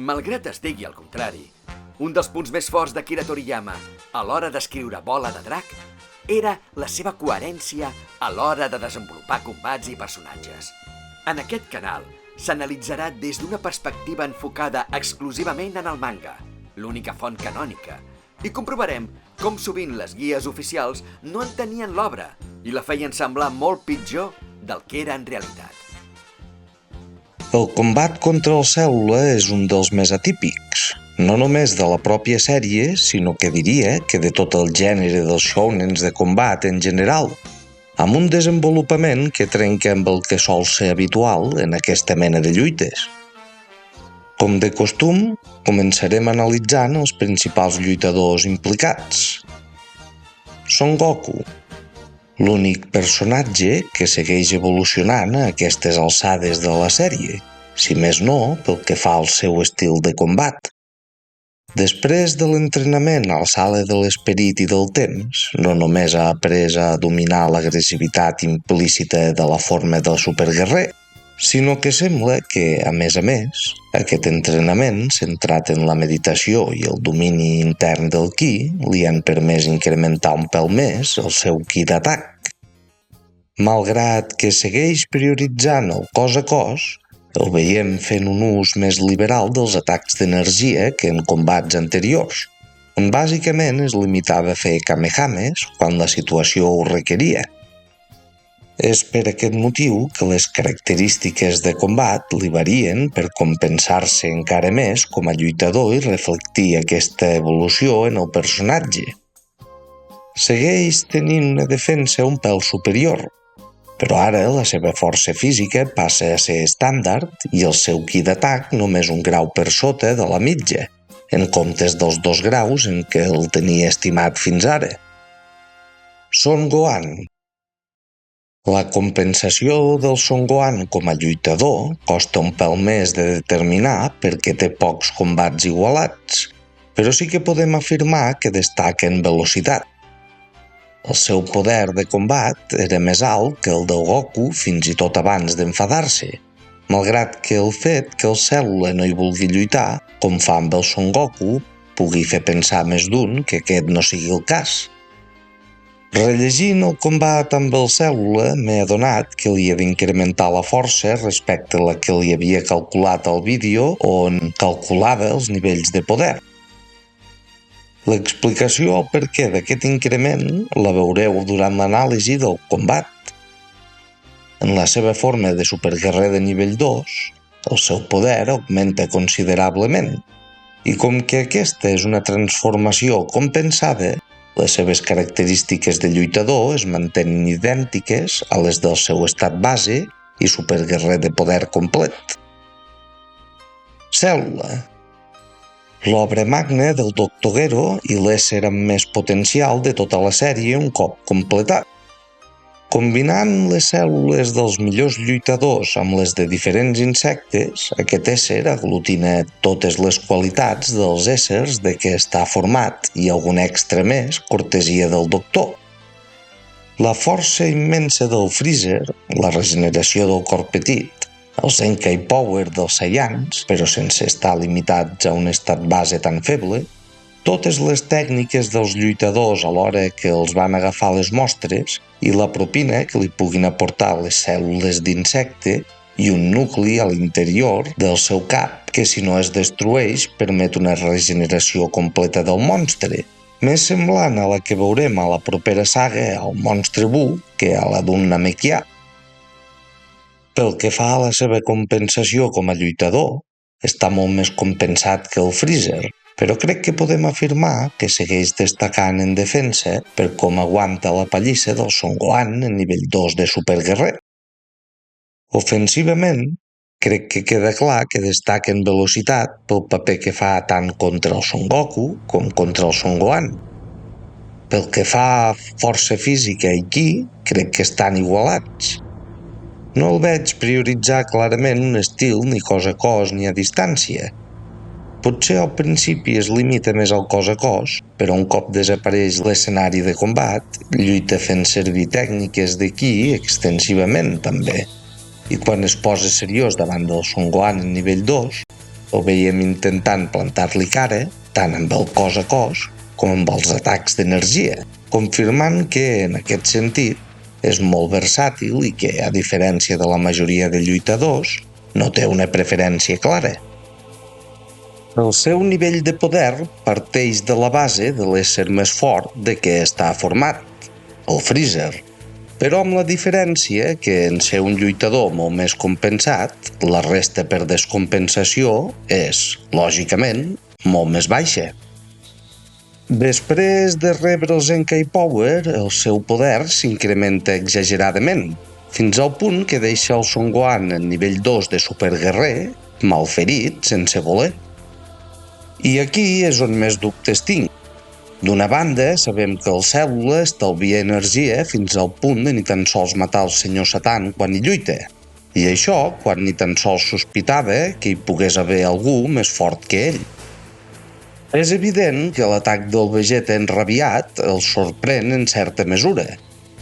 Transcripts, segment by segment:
Malgrat estigui al contrari, un dels punts més forts d'Akira Toriyama a l'hora d'escriure Bola de Drac era la seva coherència a l'hora de desenvolupar combats i personatges. En aquest canal s'analitzarà des d'una perspectiva enfocada exclusivament en el manga, l'única font canònica, i comprovarem com sovint les guies oficials no entenien l'obra i la feien semblar molt pitjor del que era en realitat. El combat contra el Cèl·lula és un dels més atípics, no només de la pròpia sèrie, sinó que diria que de tot el gènere dels shounens de combat en general, amb un desenvolupament que trenca amb el que sol ser habitual en aquesta mena de lluites. Com de costum, començarem analitzant els principals lluitadors implicats. Son Goku, l'únic personatge que segueix evolucionant a aquestes alçades de la sèrie, si més no pel que fa al seu estil de combat. Després de l'entrenament a la sala de l'esperit i del temps, no només ha après a dominar l'agressivitat implícita de la forma del superguerrer, sinó que sembla que, a més, aquest entrenament centrat en la meditació i el domini intern del ki li han permès incrementar un pèl més el seu ki d'atac. Malgrat que segueix prioritzant el cos a cos, el veiem fent un ús més liberal dels atacs d'energia que en combats anteriors, on bàsicament es limitava a fer kamehames quan la situació ho requeria. És per aquest motiu que les característiques de combat li varien per compensar-se encara més com a lluitador i reflectir aquesta evolució en el personatge. Segueix tenint una defensa un pèl superior, però ara la seva força física passa a ser estàndard i el seu ki d'atac només un grau per sota de la mitja, en comptes dels 2 graus en què el tenia estimat fins ara. Son Gohan. La compensació del Son Gohan com a lluitador costa un pèl més de determinar perquè té pocs combats igualats, però sí que podem afirmar que destaca en velocitat. El seu poder de combat era més alt que el del Goku fins i tot abans d'enfadar-se, malgrat que el fet que el Cèl·lula no hi vulgui lluitar, com fa amb el Son Goku, pugui fer pensar més d'un que aquest no sigui el cas. Rellegint el combat amb el Cèl·lula m'he adonat que li he d'incrementar la força respecte a la que li havia calculat al vídeo on calculava els nivells de poder. L'explicació al perquè d'aquest increment la veureu durant l'anàlisi del combat. En la seva forma de superguerrer de nivell 2, el seu poder augmenta considerablement, i com que aquesta és una transformació compensada, les seves característiques de lluitador es mantenen idèntiques a les del seu estat base i superguerrer de poder complet. Cèl·lula. L'obra magna del Dr. Gero i l'ésser amb més potencial de tota la sèrie un cop completat. Combinant les cèl·lules dels millors lluitadors amb les de diferents insectes, aquest ésser aglutina totes les qualitats dels éssers de què està format i algun extra més, cortesia del doctor. La força immensa del Freezer, la regeneració del cor petit, el Zenkai Power dels Saiyans, però sense estar limitats a un estat base tan feble, totes les tècniques dels lluitadors a l'hora que els van agafar les mostres i la propina que li puguin aportar les cèl·lules d'insecte i un nucli a l'interior del seu cap que, si no es destrueix, permet una regeneració completa del monstre, més semblant a la que veurem a la propera saga al Monstre Buu que a la d'un Namekià. Pel que fa a la seva compensació com a lluitador, està molt més compensat que el Freezer, però crec que podem afirmar que segueix destacant en defensa per com aguanta la pallissa del Son Gohan en nivell 2 de superguerrer. Ofensivament, crec que queda clar que destaca en velocitat pel paper que fa tant contra el Son Goku com contra el Son Gohan. Pel que fa a força física i ki, crec que estan igualats. No el veig prioritzar clarament un estil ni cos a cos ni a distància. Potser al principi es limita més al cos a cos, però un cop desapareix l'escenari de combat, lluita fent servir tècniques de ki extensivament també. I quan es posa seriós davant del Son Gohan en nivell 2, ho veiem intentant plantar-li cara, tant amb el cos a cos com amb els atacs d'energia, confirmant que, en aquest sentit, és molt versàtil i que, a diferència de la majoria de lluitadors, no té una preferència clara. El seu nivell de poder parteix de la base de l'ésser més fort de què està format, el Freezer, però amb la diferència que en ser un lluitador molt més compensat, la resta per descompensació és, lògicament, molt més baixa. Després de rebre el Zenkai Power, el seu poder s'incrementa exageradament, fins al punt que deixa el Son Gohan en nivell 2 de superguerrer, malferit sense voler. I aquí és on més dubtes tinc. D'una banda, sabem que el Cèl·lula estalvia energia fins al punt de ni tan sols matar el senyor Satan quan hi lluita. I això quan ni tan sols sospitava que hi pogués haver algú més fort que ell. És evident que l'atac del Vegeta enrabiat el sorprèn en certa mesura,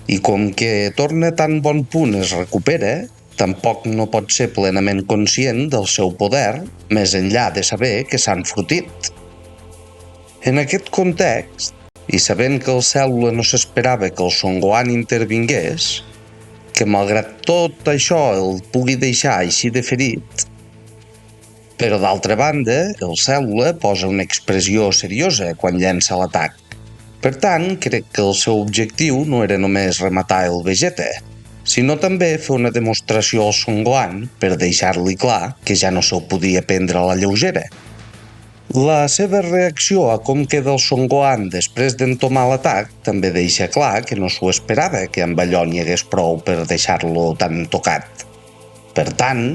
i com que torna a tan bon punt es recupera, tampoc no pot ser plenament conscient del seu poder, més enllà de saber que s'ha enfrutit. En aquest context, i sabent que el Cèl·lula no s'esperava que el Son Gohan intervingués, que malgrat tot això el pugui deixar així de ferit, però d'altra banda, el Cèl·lula posa una expressió seriosa quan llença l'atac. Per tant, crec que el seu objectiu no era només rematar el Vegeta, sinó també fer una demostració al Son Gohan per deixar-li clar que ja no se'l podia prendre a la lleugera. La seva reacció a com queda el Son Gohan després d'entomar l'atac també deixa clar que no s'ho esperava que amb allò n'hi hagués prou per deixar-lo tan tocat. Per tant,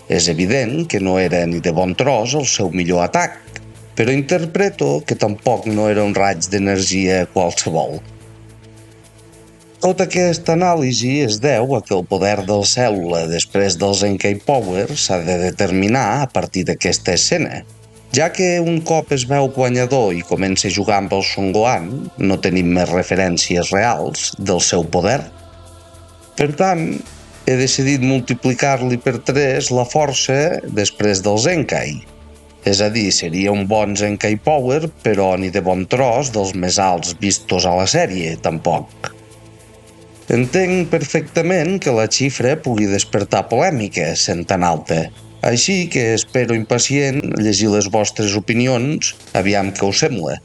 és evident que no era ni de bon tros el seu millor atac, però interpreto que tampoc no era un raig d'energia qualsevol. Tota aquesta anàlisi es deu a que el poder del Cèl·lula després del Zenkai Power s'ha de determinar a partir d'aquesta escena, ja que un cop es veu guanyador i comença a jugar amb el Son Gohan, no tenim més referències reals del seu poder. Per tant, he decidit multiplicar-li per 3 la força després del Zenkai. És a dir, seria un bon Zenkai Power, però ni de bon tros dels més alts vistos a la sèrie, tampoc. Entenc perfectament que la xifra pugui despertar polèmica, sent tan alta. Així que espero impacient llegir les vostres opinions, aviam què us sembla.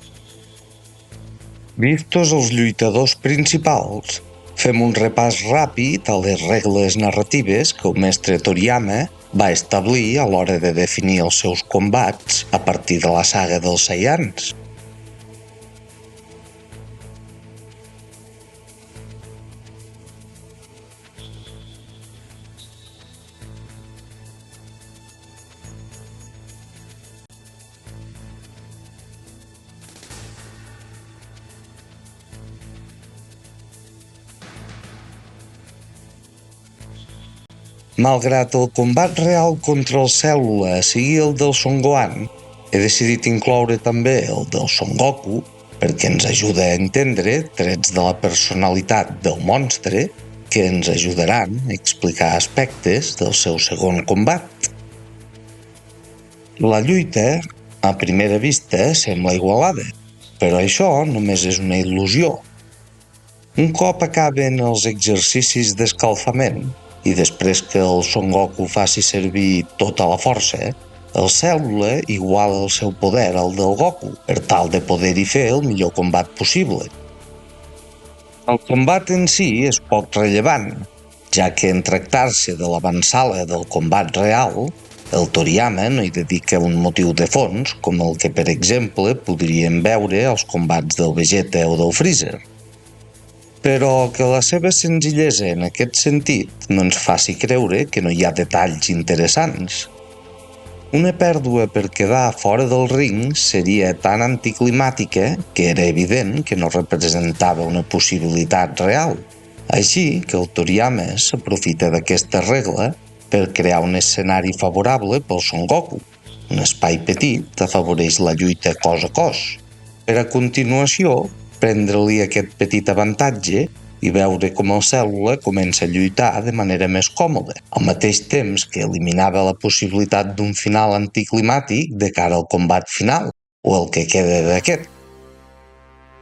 Vistos els lluitadors principals, fem un repàs ràpid a les regles narratives que el mestre Toriyama va establir a l'hora de definir els seus combats a partir de la saga dels Saiyans. Malgrat el combat real contra el Cèl·lula sigui el del Son Gohan, he decidit incloure també el del Son Goku perquè ens ajuda a entendre trets de la personalitat del monstre que ens ajudaran a explicar aspectes del seu segon combat. La lluita, a primera vista, sembla igualada, però això només és una il·lusió. Un cop acaben els exercicis d'escalfament, i després que el Son Goku faci servir tota la força, el Cèl·lula iguala el seu poder al del Goku per tal de poder-hi fer el millor combat possible. El combat en si és poc rellevant, ja que en tractar-se de l'avançala del combat real, el Toriyama no hi dedica un motiu de fons com el que, per exemple, podríem veure als combats del Vegeta o del Freezer. Però que la seva senzillesa en aquest sentit no ens faci creure que no hi ha detalls interessants. Una pèrdua per quedar fora del ring seria tan anticlimàtica que era evident que no representava una possibilitat real. Així que el Toriyama s'aprofita d'aquesta regla per crear un escenari favorable pel Son Goku. Un espai petit afavoreix la lluita cos a cos. Per a continuació, prendre-li aquest petit avantatge i veure com la cèl·lula comença a lluitar de manera més còmoda, al mateix temps que eliminava la possibilitat d'un final anticlimàtic de cara al combat final, o el que queda d'aquest.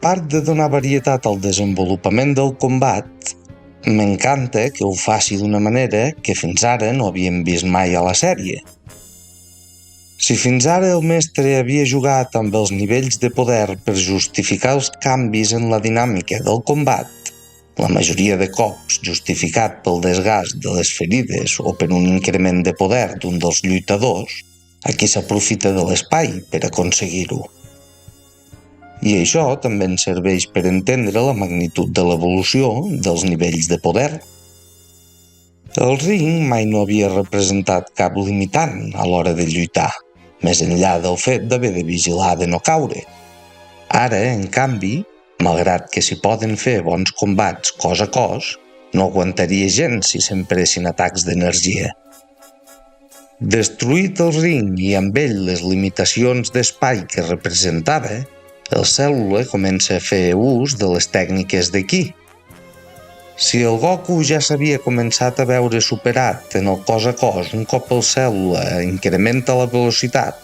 A part de donar varietat al desenvolupament del combat, m'encanta que ho faci d'una manera que fins ara no havíem vist mai a la sèrie. Si fins ara el mestre havia jugat amb els nivells de poder per justificar els canvis en la dinàmica del combat, la majoria de cops justificat pel desgast de les ferides o per un increment de poder d'un dels lluitadors, aquí s'aprofita de l'espai per aconseguir-ho. I això també ens serveix per entendre la magnitud de l'evolució dels nivells de poder. El ring mai no havia representat cap limitant a l'hora de lluitar, més enllà del fet d'haver de vigilar de no caure. Ara, en canvi, malgrat que s'hi poden fer bons combats cos a cos, no aguantaria gens si s'empressin atacs d'energia. Destruït el ring i amb ell les limitacions d'espai que representava, el cèl·lula comença a fer ús de les tècniques de ki. Si el Goku ja s'havia començat a veure superat en el cos a cos un cop el cèl·lula incrementa la velocitat,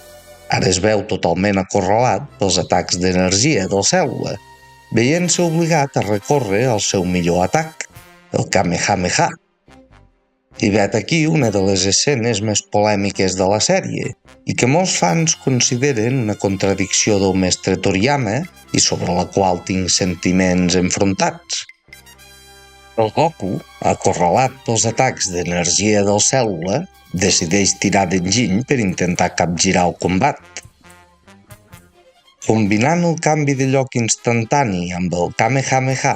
ara es veu totalment acorralat pels atacs d'energia del cèl·lula, veient-se obligat a recórrer al seu millor atac, el Kamehameha. I vet aquí una de les escenes més polèmiques de la sèrie i que molts fans consideren una contradicció del mestre Toriyama i sobre la qual tinc sentiments enfrontats. El Goku, acorralat pels atacs d'energia del cèl·lula, decideix tirar d'enginy per intentar capgirar el combat. Combinant el canvi de lloc instantani amb el Kamehameha,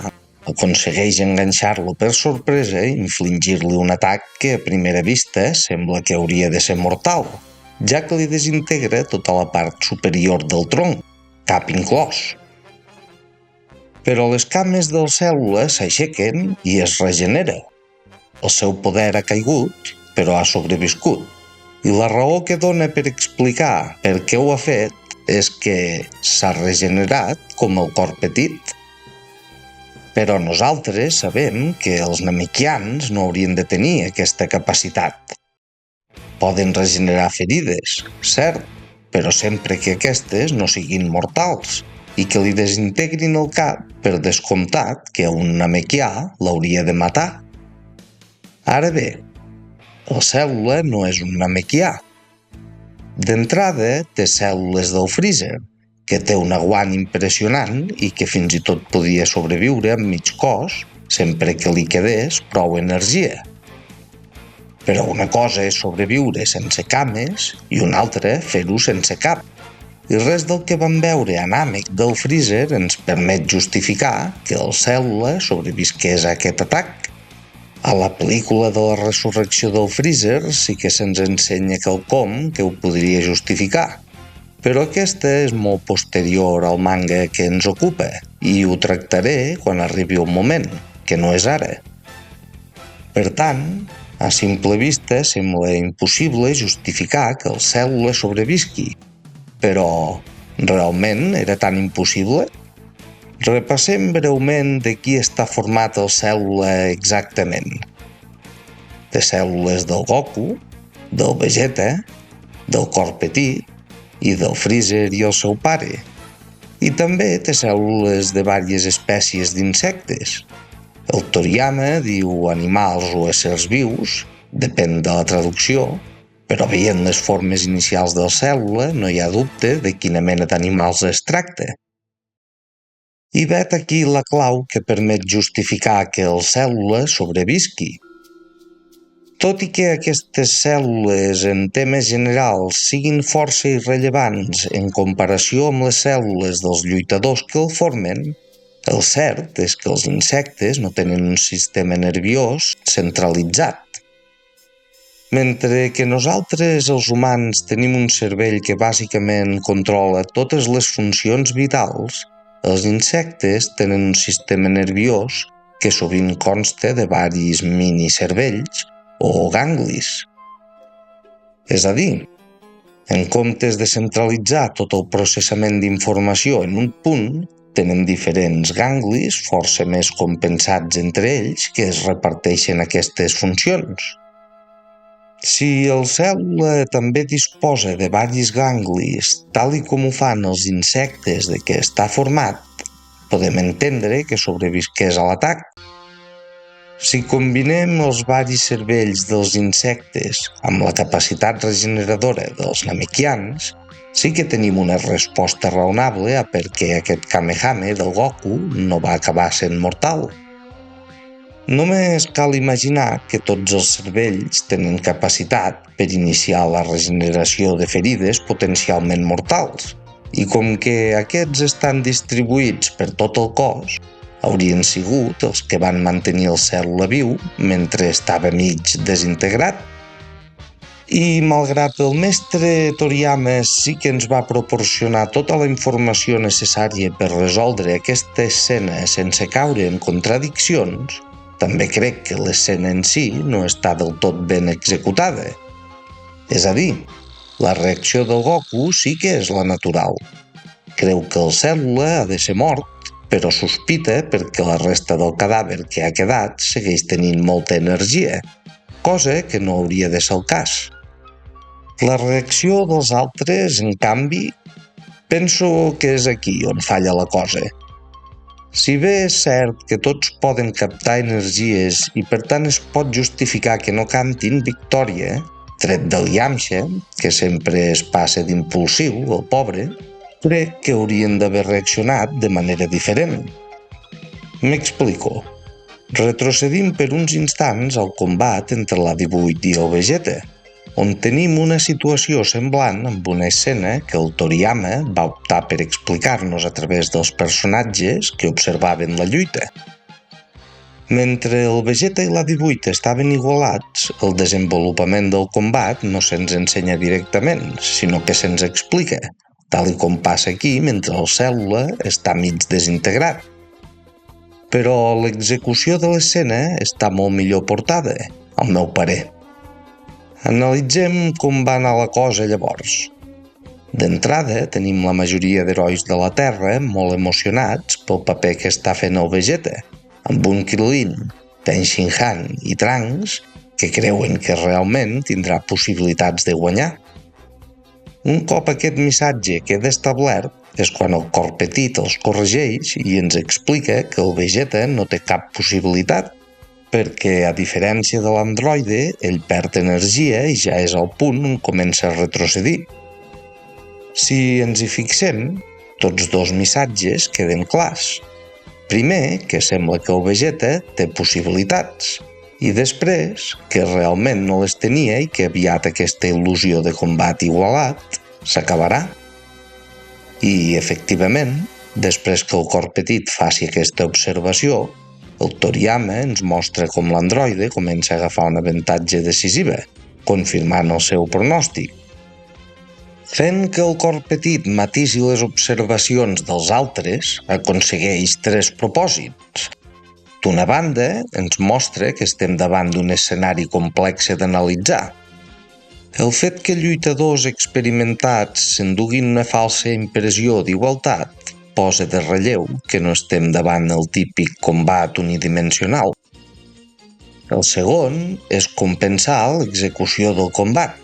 aconsegueix enganxar-lo per sorpresa i infligir-li un atac que a primera vista sembla que hauria de ser mortal, ja que li desintegra tota la part superior del tronc, cap inclòs. Però les cames del cèl·lula s'aixequen i es regenera. El seu poder ha caigut, però ha sobreviscut. I la raó que dona per explicar per què ho ha fet és que s'ha regenerat com el cor petit. Però nosaltres sabem que els namekians no haurien de tenir aquesta capacitat. Poden regenerar ferides, cert, però sempre que aquestes no siguin mortals i que li desintegrin el cap per descomptat que un namekià l'hauria de matar. Ara bé, el cèl·lula no és un namekià. D'entrada té cèl·lules del Freezer, que té un aguant impressionant i que fins i tot podia sobreviure amb mig cos sempre que li quedés prou energia. Però una cosa és sobreviure sense cames i una altra fer-ho sense cap. I res del que vam veure a Namek del Freezer ens permet justificar que el cèl·lula sobrevisqués a aquest atac. A la pel·lícula de la resurrecció del Freezer sí que se'ns ensenya quelcom que ho podria justificar. Però aquesta és molt posterior al manga que ens ocupa i ho tractaré quan arribi un moment, que no és ara. Per tant, a simple vista sembla impossible justificar que el cèl·lula sobrevisqui, però realment era tan impossible? Repassem breument de qui està format el cèl·lula exactament. De cèl·lules del Goku, del Vegeta, del cor petit i del Freezer i el seu pare. I també té cèl·lules de diverses espècies d'insectes. El Toriyama diu animals o éssers vius, depèn de la traducció, però veient les formes inicials de la cèl·lula no hi ha dubte de quina mena d'animals es tracta. I vet aquí la clau que permet justificar que el cèl·lula sobrevisqui. Tot i que aquestes cèl·lules en temes generals siguin força irrellevants en comparació amb les cèl·lules dels lluitadors que el formen, el cert és que els insectes no tenen un sistema nerviós centralitzat. Mentre que nosaltres, els humans, tenim un cervell que bàsicament controla totes les funcions vitals, els insectes tenen un sistema nerviós que sovint consta de varis minicervells o ganglis. És a dir, en comptes de centralitzar tot el processament d'informació en un punt, Tenen diferents ganglis força més compensats entre ells que es reparteixen aquestes funcions. Si el cèl·lula també disposa de varis ganglis, tal i com ho fan els insectes de què està format, podem entendre que sobrevisqués a l'atac. Si combinem els varis cervells dels insectes amb la capacitat regeneradora dels namekians, sí que tenim una resposta raonable a per què aquest Kamehame del Goku no va acabar sent mortal. Només cal imaginar que tots els cervells tenen capacitat per iniciar la regeneració de ferides potencialment mortals, i com que aquests estan distribuïts per tot el cos, haurien sigut els que van mantenir el cèl·lula viu mentre estava mig desintegrat. I malgrat el mestre Toriyama sí que ens va proporcionar tota la informació necessària per resoldre aquesta escena sense caure en contradiccions, també crec que l'escena en si no està del tot ben executada. És a dir, la reacció del Goku sí que és la natural. Creu que el cèl·lula ha de ser mort, però sospita perquè la resta del cadàver que ha quedat segueix tenint molta energia, cosa que no hauria de ser el cas. La reacció dels altres, en canvi, penso que és aquí on falla la cosa. Si bé és cert que tots poden captar energies i per tant es pot justificar que no cantin victòria, tret del Yamcha, que sempre es passa d'impulsiu, el pobre, crec que haurien d'haver reaccionat de manera diferent. M'explico. Retrocedim per uns instants al combat entre la 18 i el Vegeta, on tenim una situació semblant amb una escena que el Toriyama va optar per explicar-nos a través dels personatges que observaven la lluita. Mentre el Vegeta i la 18 estaven igualats, el desenvolupament del combat no se'ns ensenya directament, sinó que se'ns explica, tal i com passa aquí mentre el cèl·lula està mig desintegrat. Però l'execució de l'escena està molt millor portada, al meu parer. Analitzem com va anar la cosa llavors. D'entrada, tenim la majoria d'herois de la Terra molt emocionats pel paper que està fent el Vegeta, amb un Krillin, Ten Shin Han i Trunks que creuen que realment tindrà possibilitats de guanyar. Un cop aquest missatge queda establert, és quan el cor petit els corregeix i ens explica que el Vegeta no té cap possibilitat, perquè, a diferència de l'androide, ell perd energia i ja és al punt on comença a retrocedir. Si ens hi fixem, tots dos missatges queden clars. Primer, que sembla que el Vegeta té possibilitats, i després, que realment no les tenia i que aviat aquesta il·lusió de combat igualat s'acabarà. I, efectivament, després que el cor petit faci aquesta observació, el Toriyama ens mostra com l'androide comença a agafar un avantatge decisiva, confirmant el seu pronòstic. Fent que el cor petit matisi les observacions dels altres, aconsegueix tres propòsits. D'una banda, ens mostra que estem davant d'un escenari complex d'analitzar. El fet que lluitadors experimentats s'enduguin una falsa impressió d'igualtat posa de relleu que no estem davant el típic combat unidimensional. El segon és compensar l'execució del combat.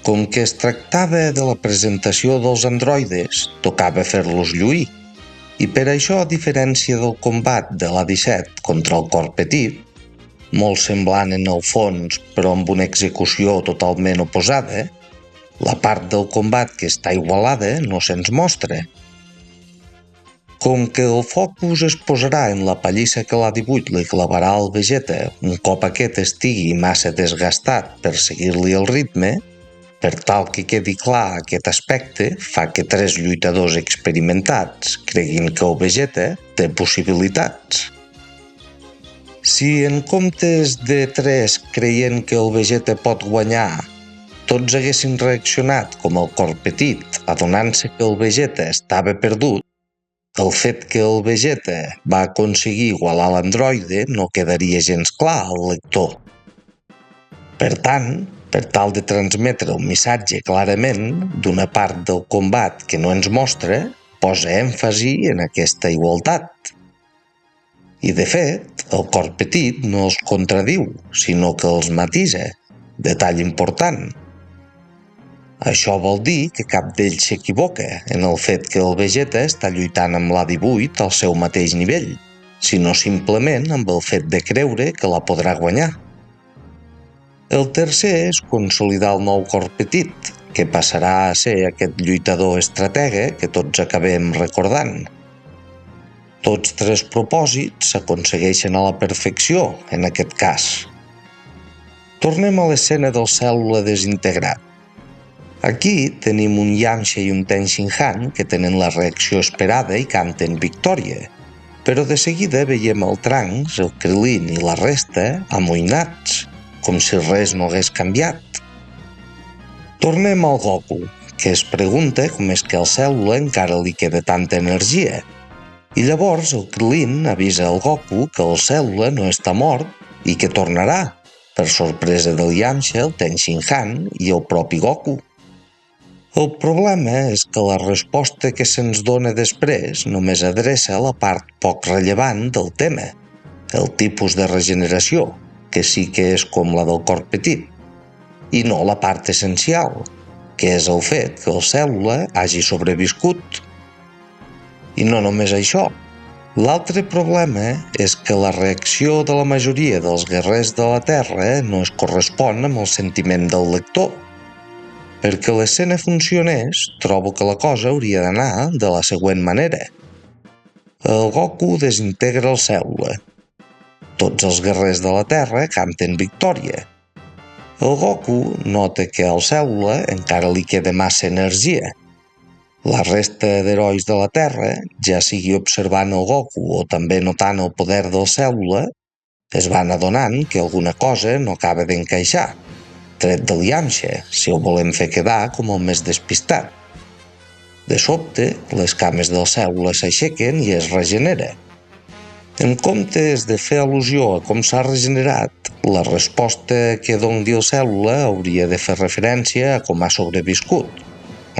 Com que es tractava de la presentació dels androides, tocava fer-los lluir, i per això, a diferència del combat de l'A-17 contra el cor petit, molt semblant en el fons però amb una execució totalment oposada, la part del combat que està igualada no se'ns mostra. Com que el focus es posarà en la pallissa que l'A-18 li clavarà al Vegeta un cop aquest estigui massa desgastat per seguir-li el ritme, per tal que quedi clar aquest aspecte, fa que tres lluitadors experimentats creguin que el Vegeta té possibilitats. Si en comptes de tres creient que el Vegeta pot guanyar, tots haguessin reaccionat com el cor petit, adonant-se que el Vegeta estava perdut, el fet que el Vegeta va aconseguir igualar l'androide no quedaria gens clar al lector. Per tant, per tal de transmetre un missatge clarament d'una part del combat que no ens mostra, posa èmfasi en aquesta igualtat. I, de fet, el cor petit no els contradiu, sinó que els matisa, detall important. Això vol dir que cap d'ells s'equivoca en el fet que el Vegeta està lluitant amb l'A18 al seu mateix nivell, sinó simplement amb el fet de creure que la podrà guanyar. El tercer és consolidar el nou cor petit, que passarà a ser aquest lluitador estratega que tots acabem recordant. Tots tres propòsits s'aconsegueixen a la perfecció, en aquest cas. Tornem a l'escena del Cèl·lula desintegrat. Aquí tenim un Yamcha i un Ten Shinhan que tenen la reacció esperada i canten victòria, però de seguida veiem el Trunks, el Krillin i la resta amoïnats, com si res no hagués canviat. Tornem al Goku, que es pregunta com és que al Cèl·lula encara li queda tanta energia. I llavors el Krillin avisa al Goku que el Cèl·lula no està mort i que tornarà, per sorpresa del Yamcha, el Ten Shinhan i el propi Goku. El problema és que la resposta que se'ns dona després només adreça a la part poc rellevant del tema, el tipus de regeneració, que sí que és com la del cor petit, i no la part essencial, que és el fet que el Cèl·lula hagi sobreviscut. I no només això. L'altre problema és que la reacció de la majoria dels guerrers de la Terra no es correspon amb el sentiment del lector. Perquè l'escena funcionés, trobo que la cosa hauria d'anar de la següent manera. El Goku desintegra el Cèl·lula. Tots els guerrers de la Terra canten victòria. El Goku nota que al Cèl·lula encara li queda massa energia. La resta d'herois de la Terra, ja sigui observant el Goku o també notant el poder del Cèl·lula, es van adonant que alguna cosa no acaba d'encaixar, tret del Yamcha, si ho volem fer quedar com el més despistat. De sobte, les cames del Cèl·lula s'aixequen i es regenera. En comptes de fer al·lusió a com s'ha regenerat, la resposta que doni el Cèl·lula hauria de fer referència a com ha sobreviscut,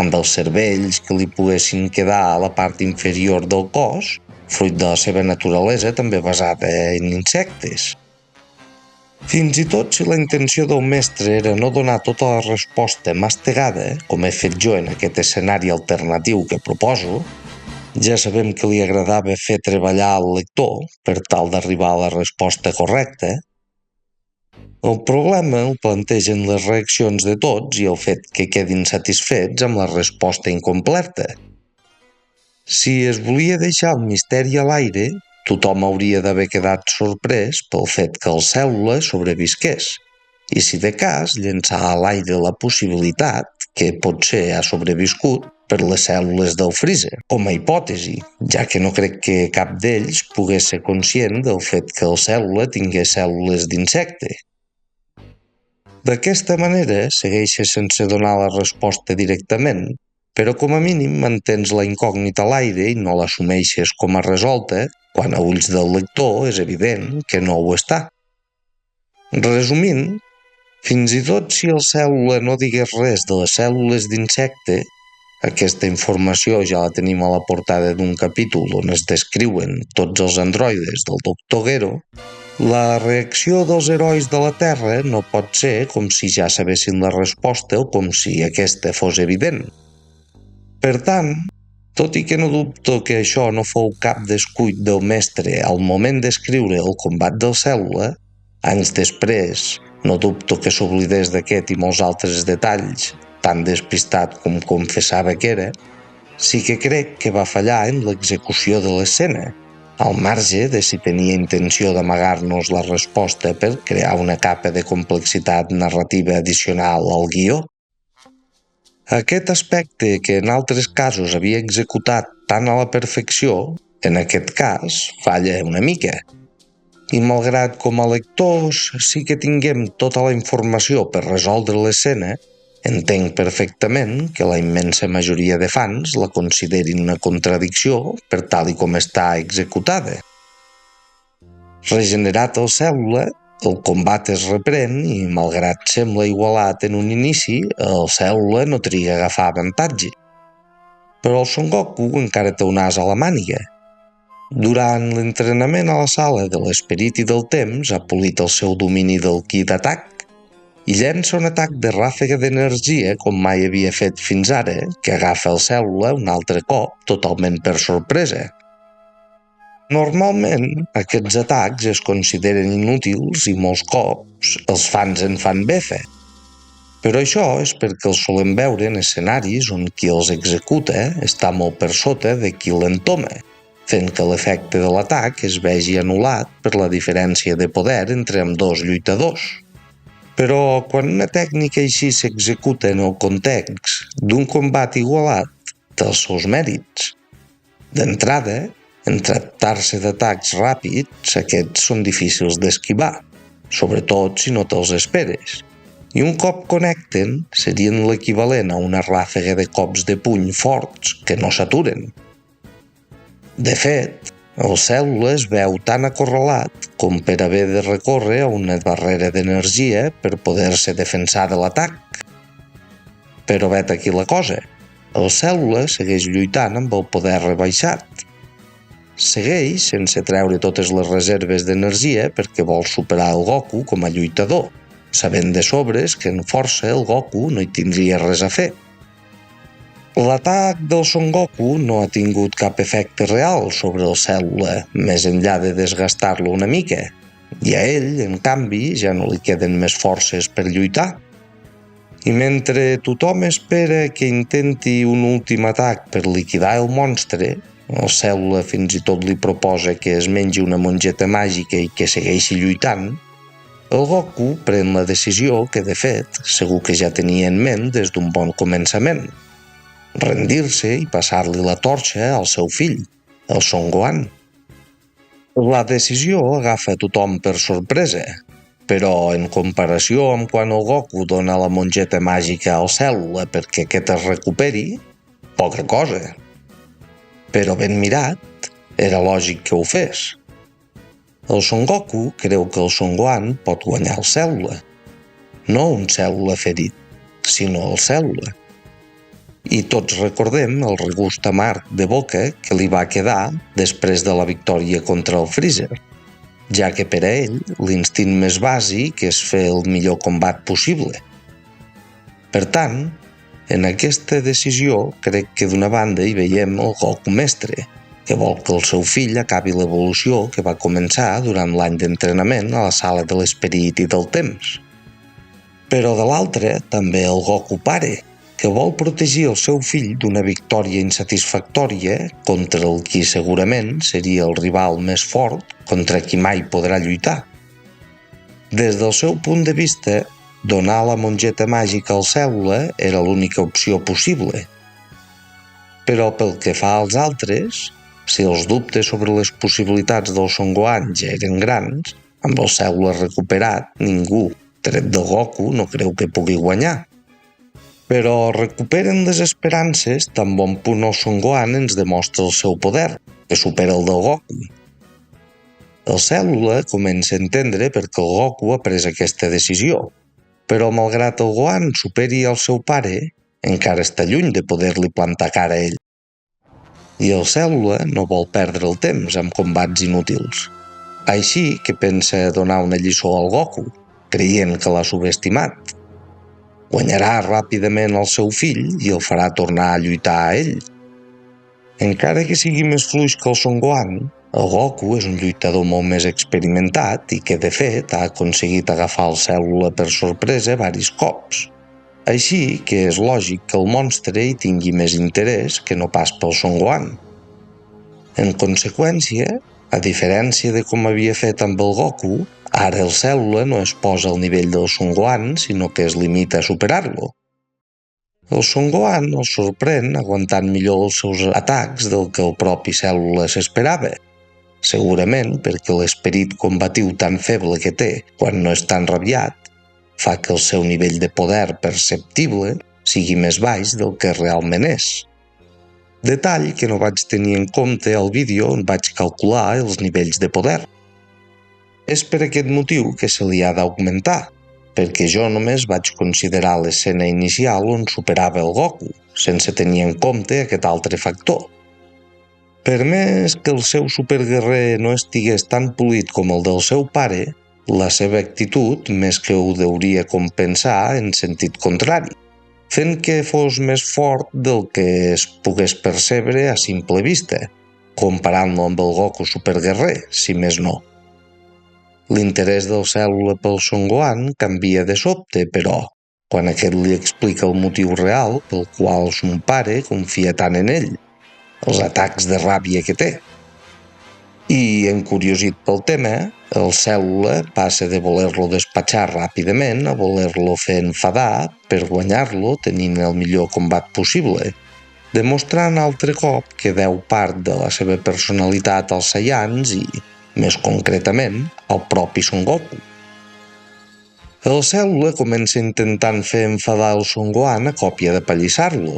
amb els cervells que li poguessin quedar a la part inferior del cos, fruit de la seva naturalesa també basada en insectes. Fins i tot si la intenció del mestre era no donar tota la resposta mastegada, com he fet jo en aquest escenari alternatiu que proposo, ja sabem que li agradava fer treballar al lector per tal d'arribar a la resposta correcta. El problema el plantegen les reaccions de tots i el fet que quedin satisfets amb la resposta incompleta. Si es volia deixar el misteri a l'aire, tothom hauria d'haver quedat sorprès pel fet que el Cèl·lula sobrevisqués, i si de cas llençar a l'aire la possibilitat que potser ha sobreviscut per les cèl·lules del Freezer, com a hipòtesi, ja que no crec que cap d'ells pogués ser conscient del fet que el Cèl·lula tingués cèl·lules d'insecte. D'aquesta manera segueixes sense donar la resposta directament, però com a mínim mantens la incògnita a l'aire i no l'assumeixes com a resolta quan a ulls del lector és evident que no ho està. Resumint, fins i tot si el Cèl·lula no digués res de les cèl·lules d'insecte, aquesta informació ja la tenim a la portada d'un capítol on es descriuen tots els androides del Dr. Gero, la reacció dels herois de la Terra no pot ser com si ja sabessin la resposta o com si aquesta fos evident. Per tant, tot i que no dubto que això no fou cap descuit del mestre al moment d'escriure el combat del Cèl·lula, anys després no dubto que s'oblidés d'aquest i molts altres detalls, tan despistat com confessava que era, sí que crec que va fallar en l'execució de l'escena, al marge de si tenia intenció d'amagar-nos la resposta per crear una capa de complexitat narrativa addicional al guió. Aquest aspecte que en altres casos havia executat tan a la perfecció, en aquest cas falla una mica. I malgrat com a lectors sí que tinguem tota la informació per resoldre l'escena, entenc perfectament que la immensa majoria de fans la considerin una contradicció per tal i com està executada. Regenerat el Cèl·lula, el combat es reprèn i, malgrat sembla igualat en un inici, el Cèl·lula no triga a agafar avantatge. Però el Son Goku encara té un as a la màniga. Durant l'entrenament a la sala de l'esperit i del temps ha polit el seu domini del ki d'atac i llença un atac de ràfega d'energia com mai havia fet fins ara, que agafa el Cèl·lula un altre cop totalment per sorpresa. Normalment, aquests atacs es consideren inútils i molts cops els fans en fan befa. Però això és perquè els solem veure en escenaris on qui els executa està molt per sota de qui l'entoma, fent que l'efecte de l'atac es vegi anul·lat per la diferència de poder entre ambdós lluitadors. Però quan una tècnica així s'executa en el context d'un combat igualat, té els seus mèrits. D'entrada, en tractar-se d'atacs ràpids, aquests són difícils d'esquivar, sobretot si no te'ls esperes. I un cop connecten, serien l'equivalent a una ràfega de cops de puny forts que no s'aturen. De fet, el Cèl·lula es veu tan acorralat com per haver de recórrer a una barrera d'energia per poder-se defensar de l'atac. Però vet aquí la cosa, el Cèl·lula segueix lluitant amb el poder rebaixat. Segueix sense treure totes les reserves d'energia perquè vol superar el Goku com a lluitador, sabent de sobres que en força el Goku no hi tindria res a fer. L'atac del Son Goku no ha tingut cap efecte real sobre el Cèl·lula, més enllà de desgastar-lo una mica, i a ell, en canvi, ja no li queden més forces per lluitar. I mentre tothom espera que intenti un últim atac per liquidar el monstre, el Cèl·lula fins i tot li proposa que es mengi una mongeta màgica i que segueixi lluitant, el Goku pren la decisió que, de fet, segur que ja tenia en ment des d'un bon començament: rendir-se i passar-li la torxa al seu fill, el Son Gohan. La decisió agafa tothom per sorpresa, però en comparació amb quan el Goku dona la mongeta màgica al Cèl·lula perquè aquest es recuperi, poca cosa. Però ben mirat, era lògic que ho fes. El Son Goku creu que el Son Gohan pot guanyar el Cèl·lula. No un Cèl·lula ferit, sinó el Cèl·lula. I tots recordem el regust amarg de boca que li va quedar després de la victòria contra el Freezer, ja que per a ell l'instint més bàsic és fer el millor combat possible. Per tant, en aquesta decisió crec que d'una banda hi veiem el Goku mestre, que vol que el seu fill acabi l'evolució que va començar durant l'any d'entrenament a la sala de l'esperit i del temps. Però de l'altra també el Goku pare, que vol protegir el seu fill d'una victòria insatisfactòria contra el qui segurament seria el rival més fort contra qui mai podrà lluitar. Des del seu punt de vista, donar la mongeta màgica al Cèl·lula era l'única opció possible. Però pel que fa als altres, si els dubtes sobre les possibilitats del Son Gohan ja eren grans, amb el Cèl·lula recuperat, ningú, tret del Goku, no creu que pugui guanyar. Però recuperen les esperances tan bon punt el Son Gohan ens demostra el seu poder, que supera el del Goku. El Cèl·lula comença a entendre per què el Goku ha pres aquesta decisió, però malgrat el Gohan superi el seu pare, encara està lluny de poder-li plantar cara a ell. I el Cèl·lula no vol perdre el temps amb combats inútils. Així que pensa donar una lliçó al Goku, creient que l'ha subestimat. Guanyarà ràpidament el seu fill i el farà tornar a lluitar a ell. Encara que sigui més fluix que el Son Gohan, el Goku és un lluitador molt més experimentat i que, de fet, ha aconseguit agafar el Cèl·lula per sorpresa varis cops. Així que és lògic que el monstre hi tingui més interès que no pas pel Son Gohan. En conseqüència, a diferència de com havia fet amb el Goku, ara el Cèl·lula no es posa al nivell del Son Gohan, sinó que es limita a superar-lo. El Son Gohan el sorprèn aguantant millor els seus atacs del que el propi Cèl·lula s'esperava, segurament perquè l'esperit combatiu tan feble que té quan no és tan rabiat fa que el seu nivell de poder perceptible sigui més baix del que realment és. Detall que no vaig tenir en compte al vídeo on vaig calcular els nivells de poder. És per aquest motiu que se li ha d'augmentar, perquè jo només vaig considerar l'escena inicial on superava el Goku, sense tenir en compte aquest altre factor. Per més que el seu superguerrer no estigués tan polit com el del seu pare, la seva actitud més que ho deuria compensar en sentit contrari, fent que fos més fort del que es pogués percebre a simple vista, comparant-lo amb el Goku superguerrer, si més no. L'interès del Cèl·lula pel Son Gohan canvia de sobte, però, quan aquest li explica el motiu real pel qual son pare confia tant en ell, els atacs de ràbia que té. I, encuriosit pel tema, el Cèl·lula passa de voler-lo despatxar ràpidament a voler-lo fer enfadar per guanyar-lo tenint el millor combat possible, demostrant altre cop que deu part de la seva personalitat als Saiyans i, més concretament, al propi Son Goku. El Cèl·lula comença intentant fer enfadar el Son Gohan a còpia de pallissar-lo,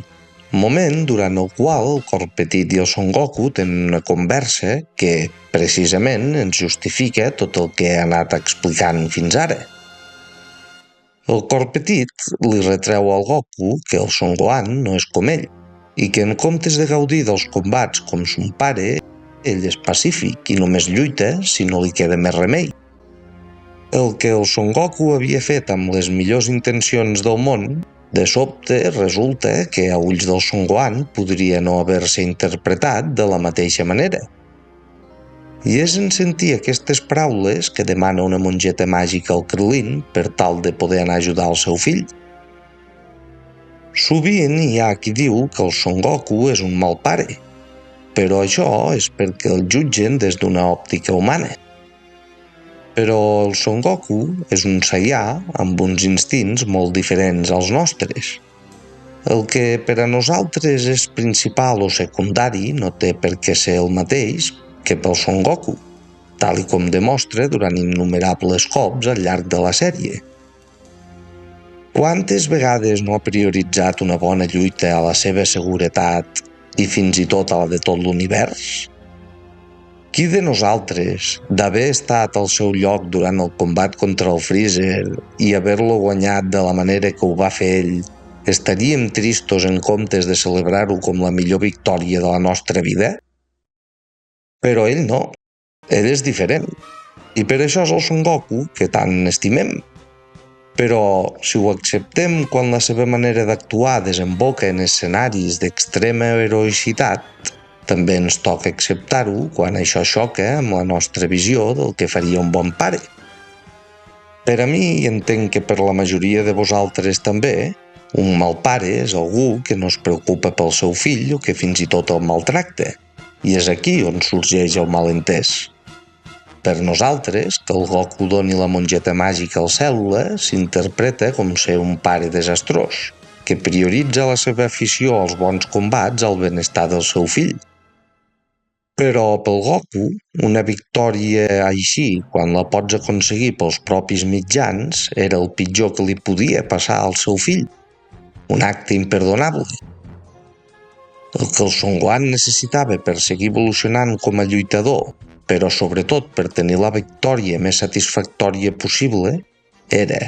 moment durant el qual el Cor Petit i el Son Goku tenen una conversa que, precisament, ens justifica tot el que he anat explicant fins ara. El Cor Petit li retreu al Goku que el Son Gohan no és com ell, i que en comptes de gaudir dels combats com son pare, ell és pacífic i només lluita si no li queda més remei. El que el Son Goku havia fet amb les millors intencions del món, de sobte resulta que a ulls del Son Gohan podria no haver-se interpretat de la mateixa manera. I és en sentir aquestes paraules que demana una mongeta màgica al Krillin per tal de poder anar a ajudar el seu fill. Sovint hi ha qui diu que el Son Goku és un mal pare, però això és perquè el jutgen des d'una òptica humana. Però el Son Goku és un Saiyà amb uns instints molt diferents als nostres. El que per a nosaltres és principal o secundari no té per què ser el mateix que pel Son Goku, tal i com demostra durant innumerables cops al llarg de la sèrie. Quantes vegades no ha prioritzat una bona lluita a la seva seguretat i fins i tot a la de tot l'univers? Qui de nosaltres, d'haver estat al seu lloc durant el combat contra el Freezer i haver-lo guanyat de la manera que ho va fer ell, estaríem tristos en comptes de celebrar-ho com la millor victòria de la nostra vida? Però ell no. Ell és diferent. I per això és el Son Goku que tant estimem. Però si ho acceptem quan la seva manera d'actuar desemboca en escenaris d'extrema heroïcitat, també ens toca acceptar-ho quan això xoca amb la nostra visió del que faria un bon pare. Per a mi, i entenc que per la majoria de vosaltres també, un mal pare és algú que no es preocupa pel seu fill o que fins i tot el maltracta, i és aquí on sorgeix el malentès. Per nosaltres, que el Goku doni la mongeta màgica al Cèl·lula s'interpreta com ser un pare desastrós, que prioritza la seva afició als bons combats al benestar del seu fill. Però pel Goku, una victòria així, quan la pots aconseguir pels propis mitjans, era el pitjor que li podia passar al seu fill. Un acte imperdonable. El que el Son Gohan necessitava per seguir evolucionant com a lluitador, però sobretot per tenir la victòria més satisfactòria possible, era,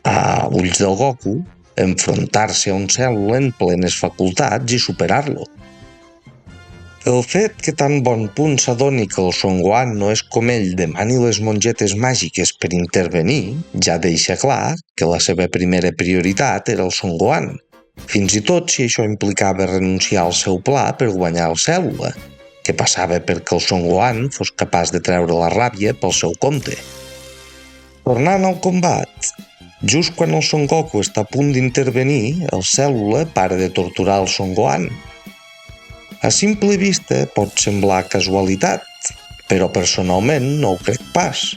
a ulls del Goku, enfrontar-se a un Cèl·lula en plenes facultats i superar-lo. El fet que tan bon punt s'adoni que el Son Gohan no és com ell demani les mongetes màgiques per intervenir ja deixa clar que la seva primera prioritat era el Son Gohan, fins i tot si això implicava renunciar al seu pla per guanyar el Cèl·lula, que passava perquè el Son Gohan fos capaç de treure la ràbia pel seu compte. Tornant al combat, just quan el Son Goku està a punt d'intervenir, el Cèl·lula para de torturar el Son Gohan. A simple vista pot semblar casualitat, però personalment no ho crec pas.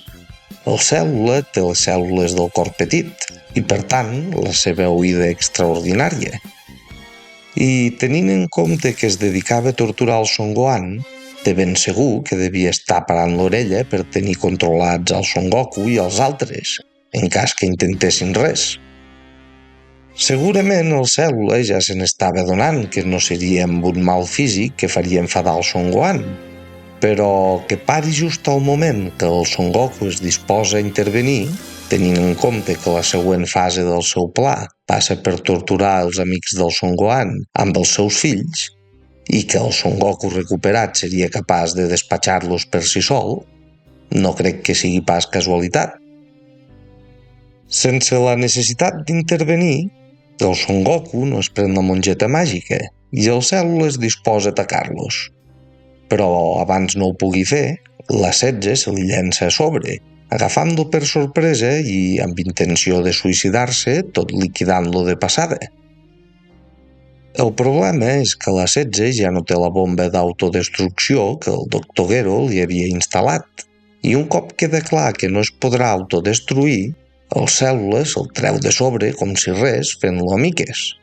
El Cèl·lula té les cèl·lules del Cor Petit i, per tant, la seva oïda extraordinària. I tenint en compte que es dedicava a torturar el Son Gohan, de ben segur que devia estar parant l'orella per tenir controlats el Son Goku i els altres, en cas que intentessin res. Segurament el Cèl·lula ja se n'estava adonant que no seria amb un mal físic que faria enfadar el Son Gohan, però que pari just al moment que el Son Goku es disposa a intervenir tenint en compte que la següent fase del seu pla passa per torturar els amics del Son Gohan amb els seus fills i que el Son Goku recuperat seria capaç de despatxar-los per si sol, no crec que sigui pas casualitat. Sense la necessitat d'intervenir, el Son Goku no es pren la mongeta màgica i el Cèl·lula es disposa a atacar-los. Però abans no ho pugui fer, la 16 se li llença a sobre, agafant-lo per sorpresa i amb intenció de suïcidar-se, tot liquidant-lo de passada. El problema és que la 16 ja no té la bomba d'autodestrucció que el Dr. Gero li havia instal·lat, i un cop queda clar que no es podrà autodestruir, el Cèl·lula se'l treu de sobre com si res, fent-lo a miques.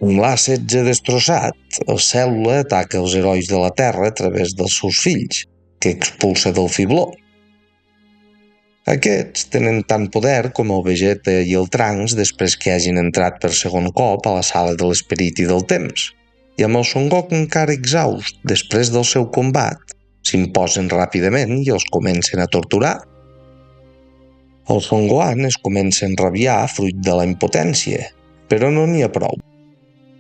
Amb l'A16 destrossat, el Cèl·lula ataca els herois de la Terra a través dels seus fills, que expulsa del fibló. Aquests tenen tant poder com el Vegeta i el Trunks després que hagin entrat per segon cop a la sala de l'esperit i del temps, i amb el Son Goku encara exhaust després del seu combat, s'imposen ràpidament i els comencen a torturar. El Son Gohan es comença a enrabiar fruit de la impotència, però no n'hi ha prou.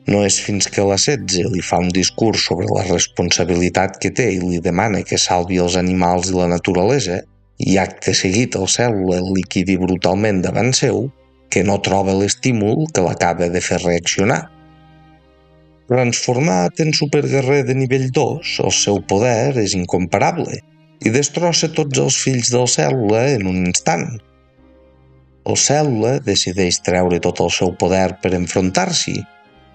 No és fins que la 16 li fa un discurs sobre la responsabilitat que té i li demana que salvi els animals i la naturalesa, i acte seguit el Cèl·lula el liquidi brutalment davant seu, que no troba l'estímul que l'acaba de fer reaccionar. Transformat en superguerrer de nivell 2, el seu poder és incomparable i destrossa tots els fills del Cèl·lula en un instant. El Cèl·lula decideix treure tot el seu poder per enfrontar-s'hi,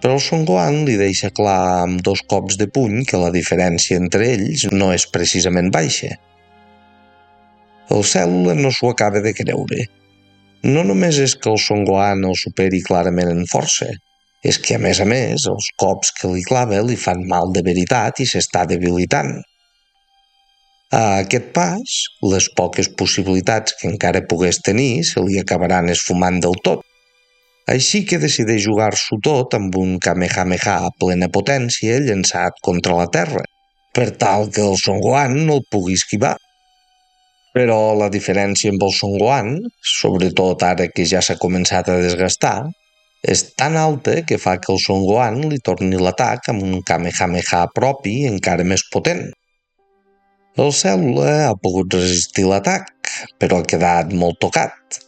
però el Son Gohan li deixa clar amb 2 cops de puny que la diferència entre ells no és precisament baixa. El Cèl·lula no s'ho acaba de creure. No només és que el Son Gohan el superi clarament en força, és que a més, els cops que li clava li fan mal de veritat i s'està debilitant. A aquest pas, les poques possibilitats que encara pogués tenir se li acabaran esfumant del tot. Així que decideix jugar-s'ho tot amb un Kamehameha a plena potència llançat contra la Terra, per tal que el Son Gohan no el pugui esquivar. Però la diferència amb el Son Gohan, sobretot ara que ja s'ha començat a desgastar, és tan alta que fa que el Son Gohan li torni l'atac amb un Kamehameha propi encara més potent. El Cèl·lula ha pogut resistir l'atac, però ha quedat molt tocat.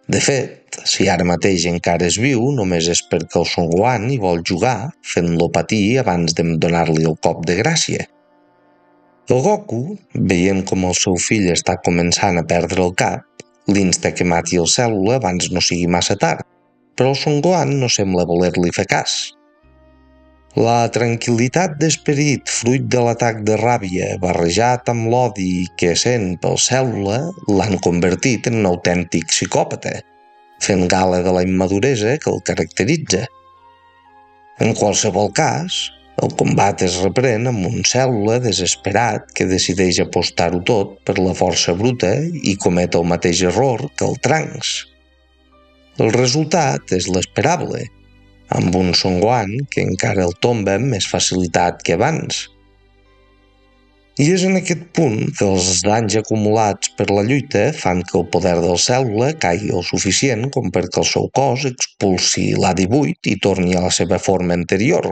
De fet, si ara mateix encara és viu, només és perquè el Son Gohan hi vol jugar, fent-lo patir abans de donar-li el cop de gràcia. El Goku, veient com el seu fill està començant a perdre el cap, l'insta que mati el Cèl·lula abans no sigui massa tard, però el Son Gohan no sembla voler-li fer cas. La tranquil·litat d'esperit fruit de l'atac de ràbia barrejat amb l'odi que sent pel Cèl·lula l'han convertit en un autèntic psicòpata, fent gala de la immaduresa que el caracteritza. En qualsevol cas, el combat es reprèn amb un Cèl·lula desesperat que decideix apostar-ho tot per la força bruta i comet el mateix error que el Trunks. El resultat és l'esperable, amb un Son Gohan que encara el tomba amb més facilitat que abans. I és en aquest punt que els danys acumulats per la lluita fan que el poder del Cèl·lula caigui el suficient com perquè el seu cos expulsi l'A18 i torni a la seva forma anterior.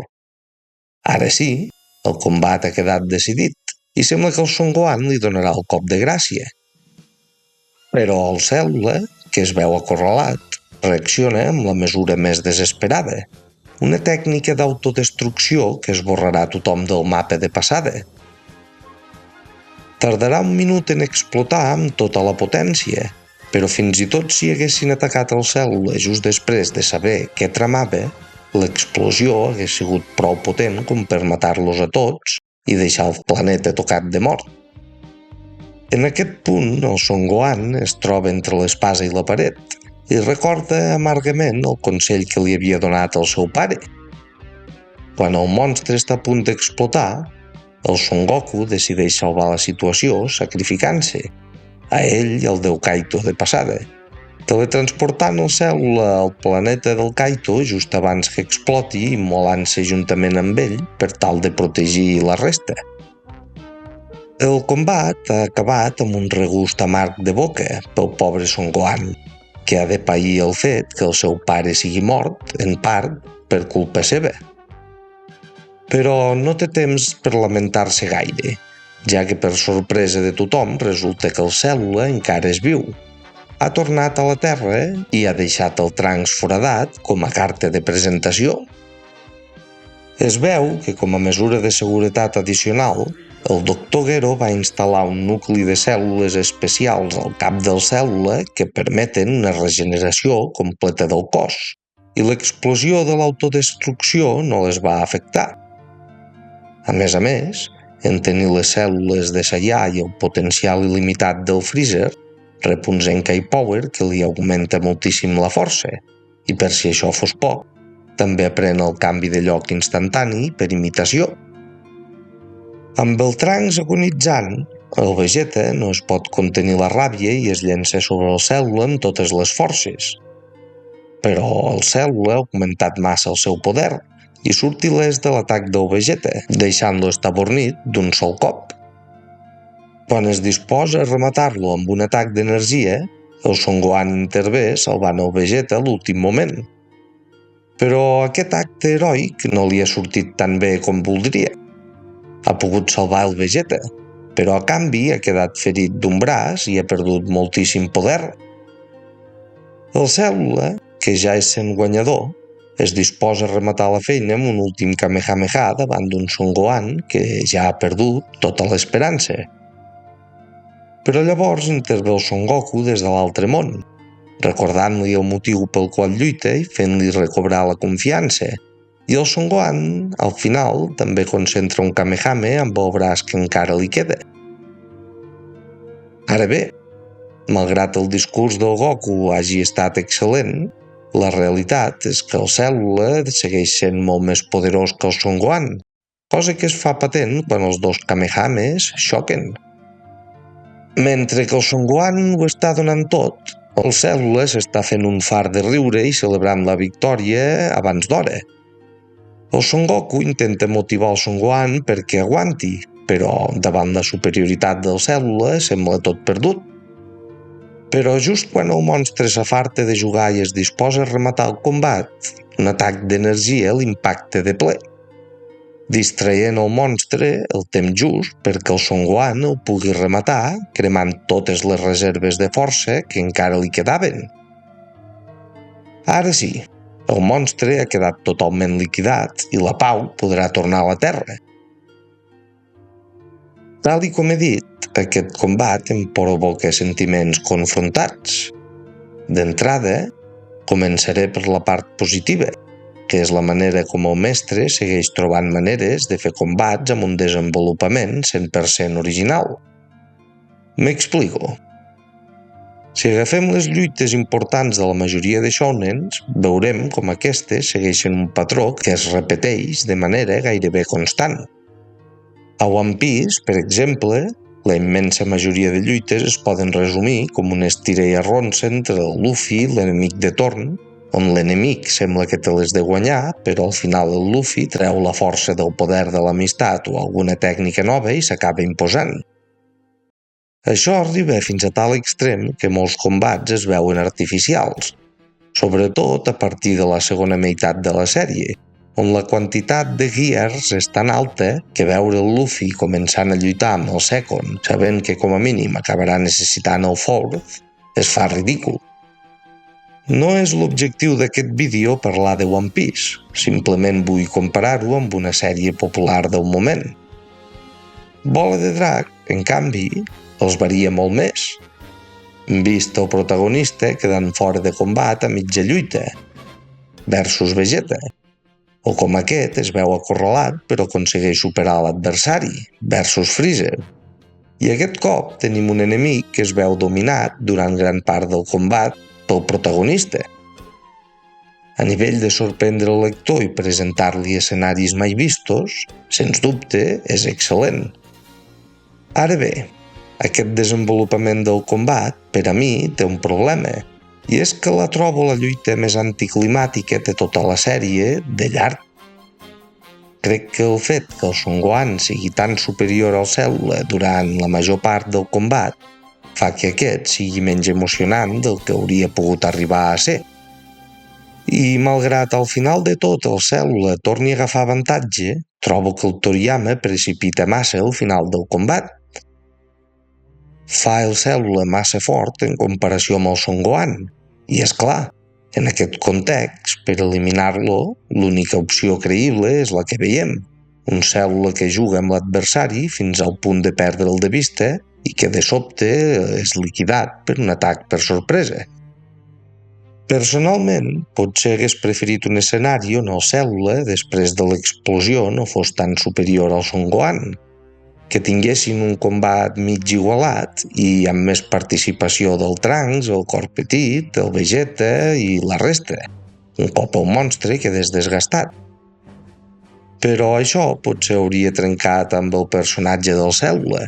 Ara sí, el combat ha quedat decidit i sembla que el Son Gohan li donarà el cop de gràcia. Però el Cèl·lula, que es veu acorralat, reacciona amb la mesura més desesperada, una tècnica d'autodestrucció que esborrarà tothom del mapa de passada. Tardarà un minut en explotar amb tota la potència, però fins i tot si haguessin atacat el Cèl·lula just després de saber què tramava, l'explosió hagués sigut prou potent com per matar-los a tots i deixar el planeta tocat de mort. En aquest punt, el Son Gohan es troba entre l'espasa i la paret i recorda amargament el consell que li havia donat el seu pare. Quan el monstre està a punt d'explotar, el Son Goku decideix salvar la situació sacrificant-se, a ell i al déu Kaito de passada, teletransportant el Cèl·lula al planeta del Kaito just abans que exploti i immolant-se juntament amb ell per tal de protegir la resta. El combat ha acabat amb un regust amarg de boca pel pobre Son Gohan, que ha de pair el fet que el seu pare sigui mort, en part, per culpa seva. Però no té temps per lamentar-se gaire, ja que per sorpresa de tothom resulta que el Cèl·lula encara és viu. Ha tornat a la Terra i ha deixat el Trunks foradat com a carta de presentació. Es veu que, com a mesura de seguretat addicional, el Dr. Gero va instal·lar un nucli de cèl·lules especials al cap del Cèl·lula que permeten una regeneració completa del cos, i l'explosió de l'autodestrucció no les va afectar. A més, en tenir les cèl·lules de Saiyan i el potencial il·limitat del Freezer, rep un Zenkai Power que li augmenta moltíssim la força, i per si això fos poc, també aprèn el canvi de lloc instantani per imitació. Amb el Trunks agonitzant, el Vegeta no es pot contenir la ràbia i es llença sobre el Cèl·lula amb totes les forces. Però el Cèl·lula ha augmentat massa el seu poder i surt il·lès de l'atac del Vegeta, deixant-lo estabornit d'un sol cop. Quan es disposa a rematar-lo amb un atac d'energia, el Son Gohan intervé salvant el Vegeta a l'últim moment. Però aquest acte heroic no li ha sortit tan bé com voldria. Ha pogut salvar el Vegeta, però a canvi ha quedat ferit d'un braç i ha perdut moltíssim poder. El Cèl·lula, que ja és sent guanyador, es disposa a rematar la feina amb un últim Kamehameha davant d'un Son Gohan que ja ha perdut tota l'esperança. Però llavors intervé el Son Goku des de l'altre món, recordant-li el motiu pel qual lluita i fent-li recobrar la confiança. I el Son Gohan, al final, també concentra un Kamehame amb el braç que encara li queda. Ara bé, malgrat el discurs del Goku hagi estat excel·lent, la realitat és que el Cèl·lula segueix sent molt més poderós que el Son Gohan, cosa que es fa patent quan els dos Kamehames xoquen. Mentre que el Son Gohan ho està donant tot, el Cèl·lula s'està fent un far de riure i celebrant la victòria abans d'hora. El Son Goku intenta motivar el Son Gohan perquè aguanti, però davant la superioritat del Cèl·lula sembla tot perdut. Però just quan el monstre s'afarta de jugar i es disposa a rematar el combat, un atac d'energia l'impacta de ple, distraient el monstre el temps just perquè el Son Gohan el pugui rematar cremant totes les reserves de força que encara li quedaven. Ara sí, el monstre ha quedat totalment liquidat i la pau podrà tornar a la Terra. Tal i com he dit, aquest combat em provoca sentiments confrontats. D'entrada, començaré per la part positiva, que és la manera com el mestre segueix trobant maneres de fer combats amb un desenvolupament 100% original. M'explico. Si agafem les lluites importants de la majoria de shounens, veurem com aquestes segueixen un patró que es repeteix de manera gairebé constant. A One Piece, per exemple, la immensa majoria de lluites es poden resumir com un estira i arronsa entre el Luffy i l'enemic de torn, on l'enemic sembla que té les de guanyar, però al final el Luffy treu la força del poder de l'amistat o alguna tècnica nova i s'acaba imposant. Això arriba fins a tal extrem que molts combats es veuen artificials, sobretot a partir de la segona meitat de la sèrie, on la quantitat de gears és tan alta que veure el Luffy començant a lluitar amb el Second, sabent que com a mínim acabarà necessitant el Fourth, es fa ridícul. No és l'objectiu d'aquest vídeo parlar de One Piece, simplement vull comparar-ho amb una sèrie popular del moment. Bola de Drac, en canvi, els varia molt més. Hem vist el protagonista quedant fora de combat a mitja lluita, versus Vegeta, o com aquest es veu acorralat però aconsegueix superar l'adversari, versus Freezer. I aquest cop tenim un enemic que es veu dominat durant gran part del combat pel protagonista. A nivell de sorprendre el lector i presentar-li escenaris mai vistos, sens dubte, és excel·lent. Ara bé, aquest desenvolupament del combat, per a mi, té un problema, i és que la trobo la lluita més anticlimàtica de tota la sèrie de llarg. crec que el fet que el Son Gohan sigui tan superior al Cèl·lula durant la major part del combat fa que aquest sigui menys emocionant del que hauria pogut arribar a ser. I malgrat al final de tot el Cèl·lula torni a agafar avantatge, trobo que el Toriyama precipita massa al final del combat. Fa el Cèl·lula massa fort en comparació amb el Son Gohan, i és clar, en aquest context, per eliminar-lo, l'única opció creïble és la que veiem, un Cèl·lula que juga amb l'adversari fins al punt de perdre'l de vista i que de sobte és liquidat per un atac per sorpresa. Personalment, potser hagués preferit un escenari on el Cèl·lula, després de l'explosió, no fos tan superior al Son Gohan, que tinguessin un combat mig igualat i amb més participació del Trunks, el Cor Petit, el Vegeta i la resta, un cop el monstre quedés desgastat. Però això potser hauria trencat amb el personatge del Cèl·lula,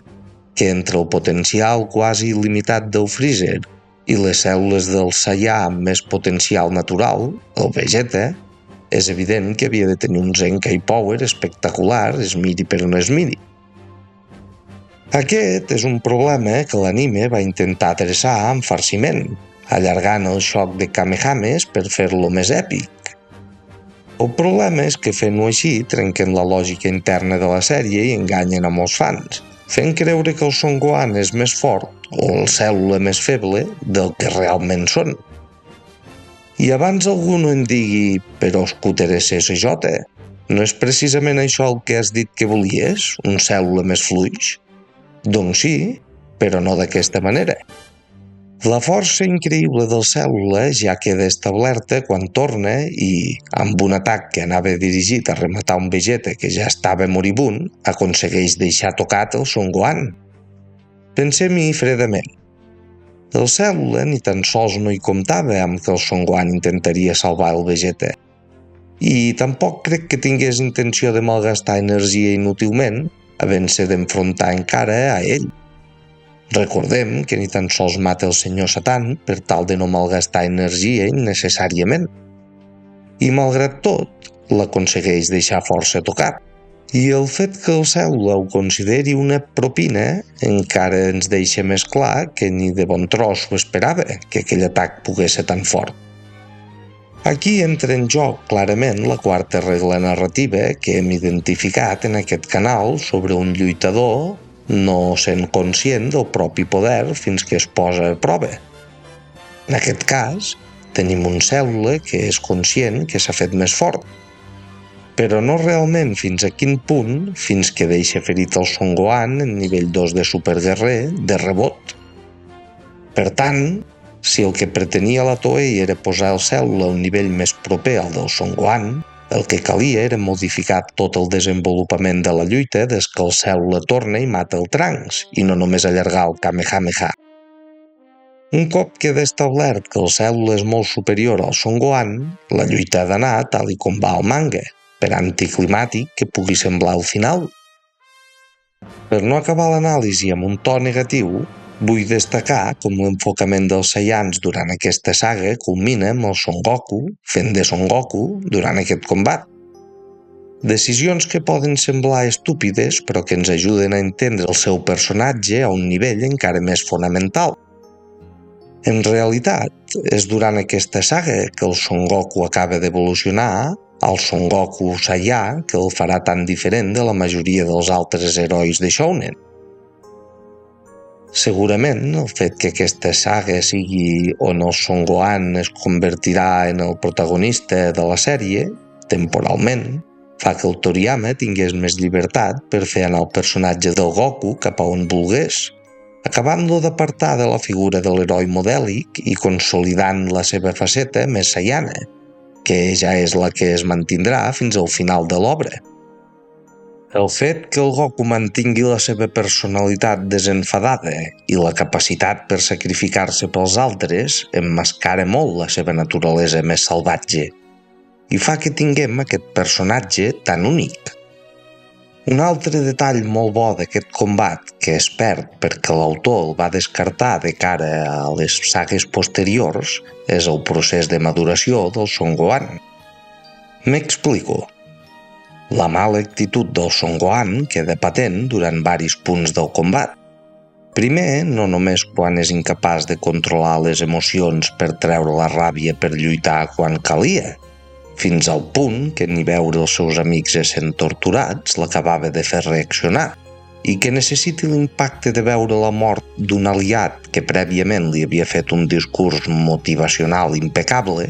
que entre el potencial quasi il·limitat del Freezer i les cèl·lules del Saiyan amb més potencial natural, el Vegeta, és evident que havia de tenir un Zenkai Power espectacular, es miri per on es miri. Aquest és un problema que l'anime va intentar adreçar amb farciment, allargant el xoc de Kamehames per fer-lo més èpic. El problema és que fent-ho així trenquen la lògica interna de la sèrie i enganyen a molts fans, fent creure que el Son Gohan és més fort o el Cèl·lula més feble del que realment són. I abans algú no em digui «però Scooter és SSJ, no és precisament això el que has dit que volies, un Cèl·lula més fluix?» Doncs sí, però no d'aquesta manera. La força increïble del Cèl·lula ja queda establerta quan torna i, amb un atac que anava dirigit a rematar un Vegeta que ja estava moribund, aconsegueix deixar tocat el Son Gohan. Pensem-hi fredament. El Cèl·lula ni tan sols no hi comptava amb que el Son Gohan intentaria salvar el Vegeta. I tampoc crec que tingués intenció de malgastar energia inútilment havent-se d'enfrontar encara a ell. Recordem que ni tan sols mata el senyor Satan per tal de no malgastar energia innecessàriament. I malgrat tot, l'aconsegueix deixar força tocat. I el fet que el Cèl·lula ho consideri una propina encara ens deixa més clar que ni de bon tros ho esperava, que aquell atac pogués ser tan fort. Aquí entra en joc clarament la quarta regla narrativa que hem identificat en aquest canal sobre un lluitador no sent conscient del propi poder fins que es posa a prova. En aquest cas, tenim un Cèl·lula que és conscient que s'ha fet més fort, però no realment fins a quin punt fins que deixa ferit el Son Gohan en nivell 2 de superguerrer de rebot. Per tant, si el que pretenia la Toei era posar el Cèl·lula a un nivell més proper al del Son Gohan, el que calia era modificar tot el desenvolupament de la lluita des que el Cèl·lula torna i mata el Trunks, i no només allargar el Kamehameha. Un cop queda establert que el Cèl·lula és molt superior al Son Gohan, la lluita ha d'anar tal i com va al manga, per anticlimàtic que pugui semblar el final. Per no acabar l'anàlisi amb un to negatiu, vull destacar com l'enfocament dels Saiyans durant aquesta saga culmina amb el Son Goku fent de Son Goku durant aquest combat. Decisions que poden semblar estúpides però que ens ajuden a entendre el seu personatge a un nivell encara més fonamental. En realitat, és durant aquesta saga que el Son Goku acaba d'evolucionar al Son Goku Saiyan que el farà tan diferent de la majoria dels altres herois de Shounen. Segurament, el fet que aquesta saga sigui on el Son Gohan es convertirà en el protagonista de la sèrie, temporalment, fa que el Toriyama tingués més llibertat per fer anar el personatge del Goku cap a on volgués, acabant-lo d'apartar de la figura de l'heroi modèlic i consolidant la seva faceta més saiana, que ja és la que es mantindrà fins al final de l'obra. El fet que el Goku mantingui la seva personalitat desenfadada i la capacitat per sacrificar-se pels altres emmascara molt la seva naturalesa més salvatge i fa que tinguem aquest personatge tan únic. Un altre detall molt bo d'aquest combat que es perd perquè l'autor el va descartar de cara a les sagues posteriors és el procés de maduració del Son Gohan. M'explico. La mala actitud del Son Gohan queda patent durant varis punts del combat. Primer, no només quan és incapaç de controlar les emocions per treure la ràbia per lluitar quan calia, fins al punt que ni veure els seus amics essent torturats l'acabava de fer reaccionar, i que necessiti l'impacte de veure la mort d'un aliat que prèviament li havia fet un discurs motivacional impecable,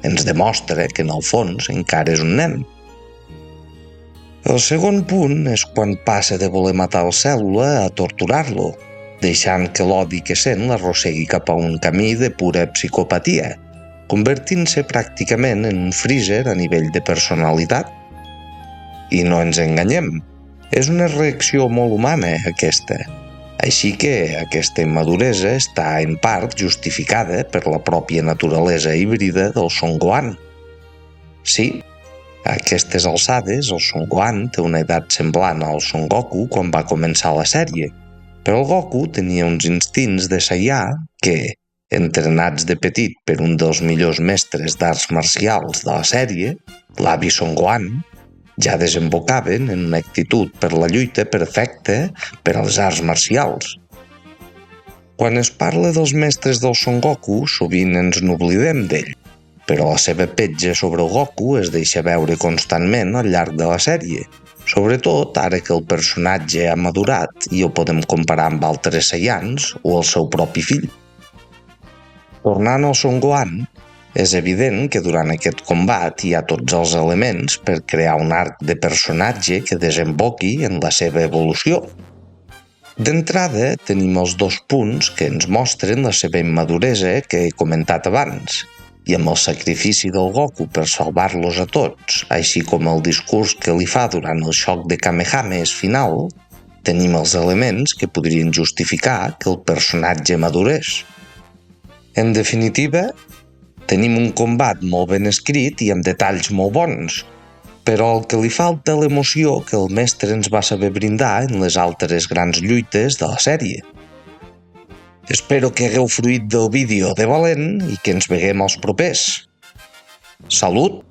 ens demostra que en el fons encara és un nen. El segon punt és quan passa de voler matar el Cèl·lula a torturar-lo, deixant que l'odi que sent l'arrossegui cap a un camí de pura psicopatia, convertint-se pràcticament en un Freezer a nivell de personalitat. I no ens enganyem, és una reacció molt humana aquesta, així que aquesta immaduresa està en part justificada per la pròpia naturalesa híbrida del Son Gohan. Sí, a aquestes alçades el Son Gohan té una edat semblant al Son Goku quan va començar la sèrie, però el Goku tenia uns instints de Saiyà que, entrenats de petit per un dels millors mestres d'arts marcials de la sèrie, l'avi Son Gohan, ja desembocaven en una actitud per la lluita perfecta per als arts marcials. Quan es parla dels mestres del Son Goku, sovint ens n'oblidem d'ell, però la seva petja sobre el Goku es deixa veure constantment al llarg de la sèrie, sobretot ara que el personatge ha madurat i el podem comparar amb altres Saiyans o el seu propi fill. Tornant al Son Gohan, és evident que durant aquest combat hi ha tots els elements per crear un arc de personatge que desemboqui en la seva evolució. D'entrada, tenim els 2 punts que ens mostren la seva immaduresa que he comentat abans, i amb el sacrifici del Goku per salvar-los a tots, així com el discurs que li fa durant el xoc de Kamehames final, tenim els elements que podrien justificar que el personatge madurés. En definitiva, tenim un combat molt ben escrit i amb detalls molt bons, però el que li falta l'emoció que el mestre ens va saber brindar en les altres grans lluites de la sèrie. Espero que hagueu fruït del vídeo de valent i que ens veiem als propers. Salut!